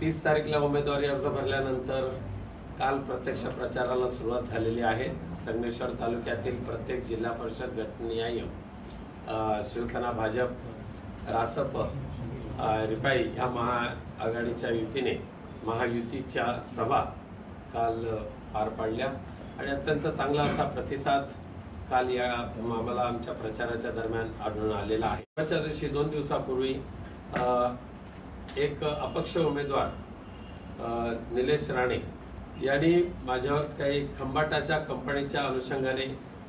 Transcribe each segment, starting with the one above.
30 तारीखला उमेदवारी अर्ज भरल्यानंतर काल प्रत्यक्ष प्रचाराला सुरुवात झालेली आहे। संगमेश्वर तालुक्यातील प्रत्येक जिल्हा परिषद गटनिहाय शिवसेना, भाजप, रासप, रिपाई ह्या महाआघाडीच्या युतीने महायुतीच्या सभा काल पार पाडल्या आणि अत्यंत चांगला असा प्रतिसाद काल या आम्हाला आमच्या प्रचाराच्या दरम्यान आढळून आलेला आहे। त्याच्या दिवशी 2 दिवसापूर्वी एक अपक्ष उमेदवार निलेश राणे यांनी माझ्यावर काही खंबाटाच्या कंपनीच्या अनुषंगाने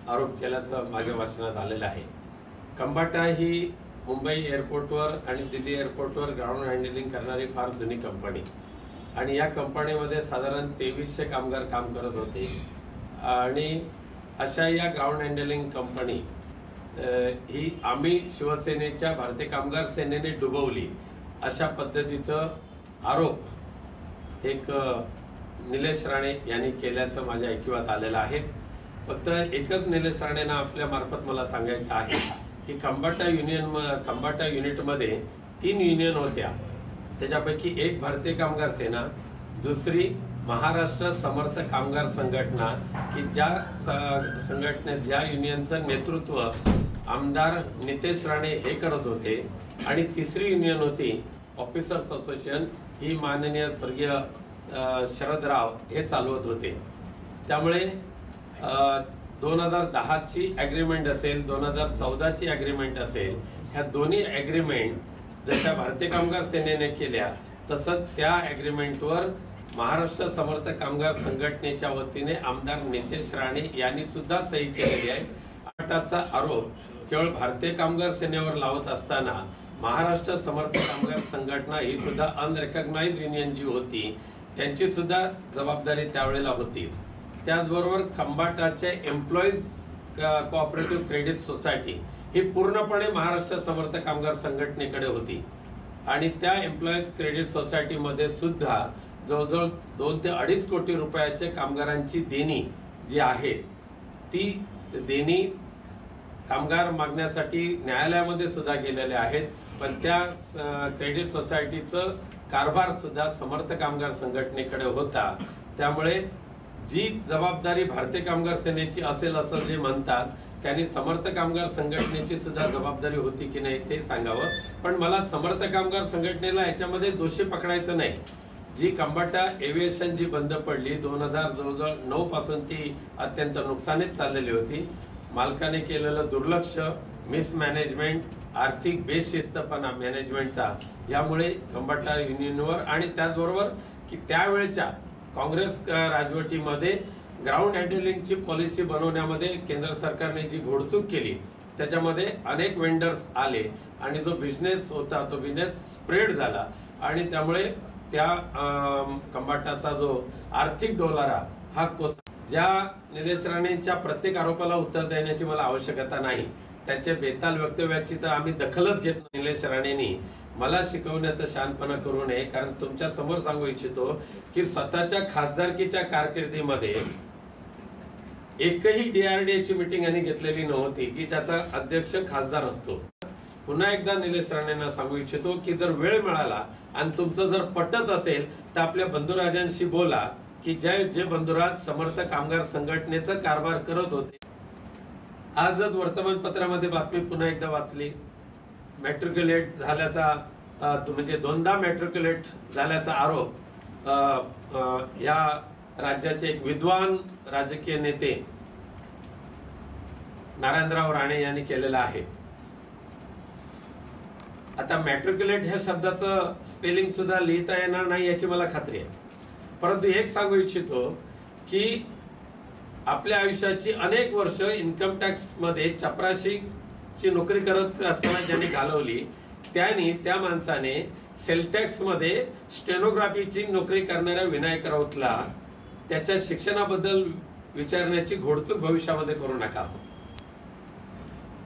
आरोप केल्याचं माझ्या वाचनात आलेलं आहे। खंबाटा ही मुंबई एअरपोर्टवर आणि दिल्ली एअरपोर्टवर ग्राउंड हँडलिंग करणारी फार जुनी कंपनी आणि या कंपनीमध्ये साधारण 2300 कामगार काम करत होते आणि अशा या ग्राउंड हँडलिंग कंपनी ही आम्ही शिवसेनेच्या भारतीय कामगार सेनेने डुबवली अशा पद्धतीचा आरोप एक निलेश राणे यांनी केल्याचं माझ्या ऐकिवात आलेलं आहे। फक्त एकच निलेश राणेंना आपल्या मार्फत मला सांगायचं आहे की खंबाटा युनिटमध्ये 3 युनियन होत्या, त्याच्यापैकी एक भारतीय कामगार सेना, दुसरी महाराष्ट्र समर्थ कामगार संघटना की ज्या संघटनेत ज्या युनियनचं नेतृत्व आमदार नितेश राणे हे करत होते आणि तिसरी युनियन होती ऑफिसर्स असोसिएशन ही माननीय स्वर्गीय शरद राव हे चालवत होते। त्यामुळे 2010 ची ॲग्रीमेंट असेल, 2014 ची ॲग्रीमेंट असेल, ह्या दोन्ही ॲग्रीमेंट जशा भारतीय कामगार सेनेने केल्या तसंच त्या ॲग्रीमेंटवर महाराष्ट्र समर्थ कामगार संघटनेच्या वतीने आमदार नितेश राणे यांनी सुद्धा सही केलेली आहे। आटाचा आरोप केवळ भारतीय कामगार सेनेवर लावत असताना महाराष्ट्र समर्थ कामगार संघटना ही सुद्धा अनरेकग्नाइज्ड युनियन जी होती त्यांची सुद्धा जबाबदारी त्यावेळेला होती। त्याचबरोबर खंबाटाचे एम्प्लॉईज कोऑपरेटिव्ह क्रेडिट सोसायटी ही पूर्णपणे महाराष्ट्र समर्थ कामगार संघटनेकडे होती आणि त्या एम्प्लॉईज क्रेडिट सोसायटीमध्ये सुद्धा जवळजवळ 2 ते 2.5 कोटी रुपयाचे कामगारांची देणी जी आहे ती देणी कामगार मागण्यासाठी न्यायालयामध्ये सुद्धा गेलेले आहेत, पण त्या क्रेडिट सोसायटीचं कारभार सुद्धा समर्थ कामगार संघटनेकडे होता। त्यामुळे जी जबाबदारी भारतीय कामगार सेनेची असेल असं जे म्हणतात त्यांनी समर्थ कामगार संघटनेची सुद्धा जबाबदारी होती की नाही ते सांगावं। पण मला समर्थ कामगार संघटनेला याच्यामध्ये दोषी पकडायचं नाही। जी खंबाटा एव्हिएशन जी बंद पडली 2009 पासून ती अत्यंत नुकसानीत चाललेली होती। मालकाने केलेलं दुर्लक्ष, मिसमॅनेजमेंट, आर्थिक बेशिस्तपणा मॅनेजमेंटचा यामुळे खंबाटा युनियनवर आणि त्याचबरोबर की त्यावेळच्या काँग्रेस राजवटीमध्ये ग्राउंड हँडलिंगची पॉलिसी बनवण्यामध्ये केंद्र सरकारने जी घोडचूक केली त्याच्यामध्ये अनेक वेंडर्स आले आणि जो बिझनेस होता तो बिझनेस स्प्रेड झाला आणि त्यामुळे त्या खंबाटाचा जो आर्थिक डोलारा हा ज्या निलेश राणेंच्या प्रत्येक आरोपाला उत्तर देण्याची मला आवश्यकता नाही, त्याच्या बेताल वक्तव्याची तर आम्ही दखलच घेत नाही। निलेश राणेंनी मला शिकवण्याचं शहाणपणा करू नये, कारण तुमच्या समोर सांगू इच्छितो की स्वतःच्या खासदारकीच्या कारकिर्दीमध्ये एकही DRDA ची मीटिंग यांनी घेतलेली नव्हती की ज्याचा अध्यक्ष खासदार असतो। पुन्हा एकदा निलेश राणेंना सांगू इच्छितो की जर वेळ मिळाला आणि तुमचं जर पटत असेल तर आपल्या बंधुराजांशी बोला की जे बंधुराज समर्थ कामगार संघटनेचा कारभार करत होते। आजच वर्तमानपत्रामध्ये बातमी पुन्हा एकदा वाचली, मॅट्रिक्युलेट झाल्याचा म्हणजे 2दा मॅट्रिक्युलेट झाल्याचा आरोप या राज्याचे एक विद्वान राजकीय नेते नारायणराव राणे यांनी केलेला आहे। आता मॅट्रिक्युलेट ह्या शब्दाचं स्पेलिंग सुद्धा लिहिता येणार नाही याची मला खात्री आहे, परंतु एक सांगू इच्छितो की आपल्या आयुष्याची अनेक वर्ष इन्कम टॅक्स मध्ये चपराशीची नोकरी करत असताना ज्यांनी घालवली त्या माणसाने सेल टॅक्स मध्ये स्टेनोग्राफीची नोकरी करणाऱ्या विनायक राऊतला त्याच्या शिक्षणाबद्दल विचारण्याची घोडचूक भविष्यामध्ये करू नका।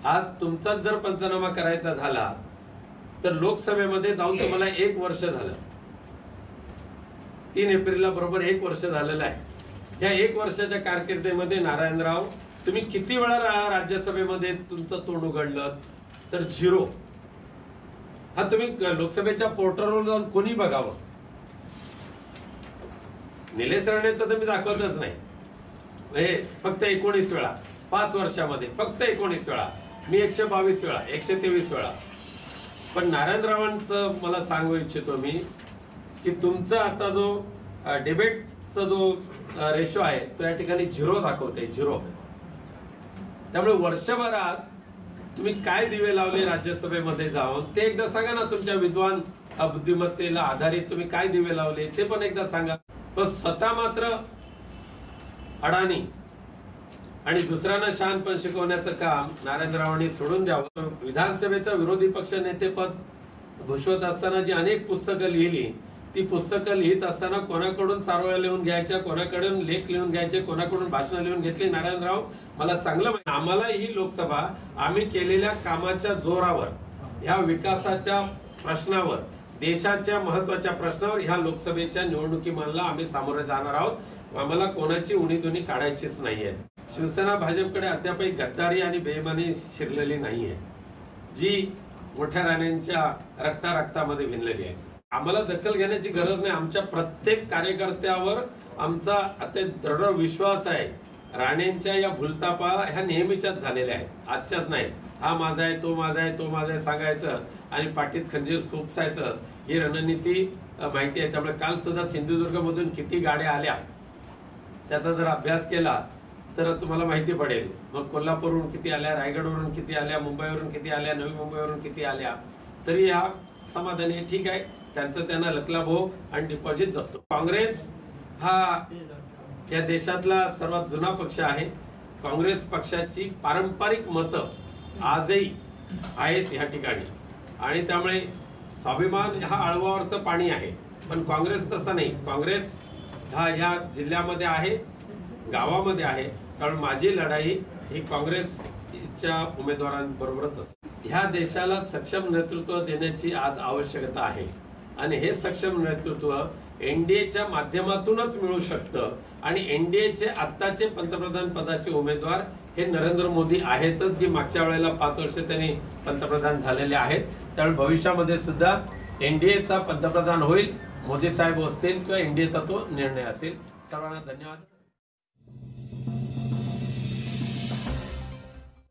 आज तुमचाच जर पंचनामा करायचा झाला तर लोकसभेमध्ये जाऊन तुम्हाला 1 वर्ष झालं, 3 एप्रिलला बरोबर 1 वर्ष झालेलं आहे। या 1 वर्षाच्या कारकिर्दीमध्ये नारायणराव तुम्ही किती वेळा राज्यसभेमध्ये तुमचं तोंड उघडलं तर 0। हा तुम्ही लोकसभेच्या पोर्टलवर जाऊन कोणी बघावं, निलेश राणेंचं तर मी दाखवतच नाही, हे फक्त 19 वेळा 5 वर्षामध्ये, फक्त 19 वेळा, मी 122 वेळा, 123 वेळा. पण नारायण रावांचं मला सांगू इच्छितो मी की तुमचा आता जो डिबेटचा जो रेशो आहे तो या ठिकाणी 0 दाखवते, 0. त्यामुळे वर्षभरात तुम्ही काय दिवे लावले राज्यसभेमध्ये जाऊन ते एकदा सांगा ना. तुमच्या विद्वान बुद्धिमत्तेला आधारित तुम्ही काय दिवे लावले ते पण एकदा सांगा. पण स्वतः मात्र अडाणी आणि दुसऱ्यांना शहाणपण शिकवण्याचं काम नारायण रावांनी सोडून द्यावं. विधानसभेचं विरोधी पक्ष नेतेपद भूषवत असताना जी अनेक पुस्तकं लिहिली, ती पुस्तकं लिहित असताना कोणाकडून चारोळ्या लिहून घ्यायच्या, कोणाकडून लेख लिहून घ्यायचे, कोणाकडून भाषण लिहून घेतली, नारायणराव मला चांगलं माहिती. आम्हाला ही लोकसभा आम्ही केलेल्या कामाच्या जोरावर, ह्या विकासाच्या प्रश्नावर, देशाच्या महत्वाच्या प्रश्नावर ह्या लोकसभेच्या निवडणुकीला आम्ही सामोरे जाणार आहोत. आम्हाला कोणाची उणीधुणी काढायचीच नाहीये. शिवसेना भाजपकडे अद्यापही गद्दारी आणि बेईमानी शिरलेली नाहीये, जी मोठ्या राण्यांच्या रक्तामध्ये भिनलेली आहे. आम्हाला दखल घेण्याची गरज नाही. आमच्या प्रत्येक कार्यकर्त्यावर आमचा अति दृढ विश्वास आहे. राणेंच्या या भूलतापा ह्या नेहमीच्याच झालेल्या आहेत, आजच्याच नाही. हा माझा आहे, तो माझा आहे, तो माझा आहे सांगायचं आणि पाठीत खंजीर खुपसायचं, ही रणनीती माहिती आहे. त्यामुळे काल सुद्धा सिंधुदुर्ग मधून किती गाड्या आल्या त्याचा जर अभ्यास केला तर तुम्हाला माहिती पडेल. मग कोल्हापूरवरून किती आल्या, रायगडवरून किती आल्या, मुंबईवरून किती आल्या, नवी मुंबईवरून किती आल्या, तरी हा समाधानी आहे. ठीक आहे, त्यांचं त्यांना लकलाभो आणि डिपॉझिट जपतो. काँग्रेस हा या देशातला सर्वात जुना पक्ष आहे. काँग्रेस पक्षाची पारंपरिक मतं आजही आहेत या ठिकाणी आणि त्यामुळे स्वाभिमान हा आळवावरचं पाणी आहे. पण काँग्रेस तसं नाही. काँग्रेस हा ह्या जिल्ह्यामध्ये आहे, गावामध्ये आहे. कारण माझी लढाई ही काँग्रेसच्या उमेदवारांबरोबरच असते. ह्या देशाला सक्षम नेतृत्व देण्याची आज आवश्यकता आहे आणि हे सक्षम नेतृत्व एनडीएच्या माध्यमातूनच मिळू शकतं. आणि एनडीएचे आत्ताचे पंतप्रधान पदाचे उमेदवार हे नरेंद्र मोदी आहेतच, की मागच्या वेळेला 5 वर्ष त्यांनी पंतप्रधान झालेले आहेत. त्यामुळे भविष्यामध्ये सुद्धा एनडीएचा पंतप्रधान होईल, मोदी साहेब असतील किंवा एनडीएचा तो निर्णय असेल. सर्वांना धन्यवाद.